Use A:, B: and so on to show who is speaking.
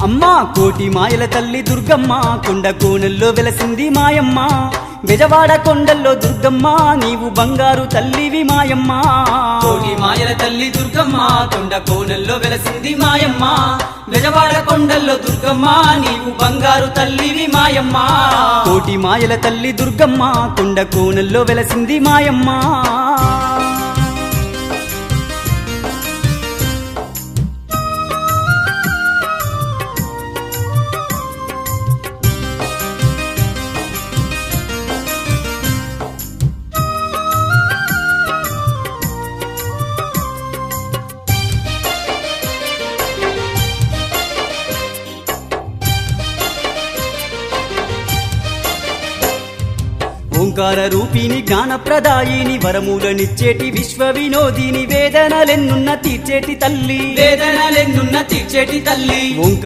A: అమ్మా కోటి మాయల తల్లి దుర్గమ్మ కొండ కోనల్లో వెలసింది మాయమ్మ బెజవాడ కొండల్లో దుర్గమ్మ నీవు బంగారు తల్లివి మాయమ్మ
B: కోటి మాయల తల్లి దుర్గమ్మ కొండ కోనల్లో వెలసింది మాయమ్మ బెజవాడ కొండల్లో దుర్గమ్మ నీవు బంగారు తల్లివి మాయమ్మ
A: కోటి మాయల తల్లి దుర్గమ్మ కొండ కోనల్లో వెలసింది మాయమ్మ ఓంకార రూపిణి జ్ఞానప్రదాయిని వరములనిచ్చేటి విశ్వ వినోదిని వేదనలెన్నున్న తీర్చేటి తల్లి
B: వేదనలెన్నున్న తీర్చేటి తల్లి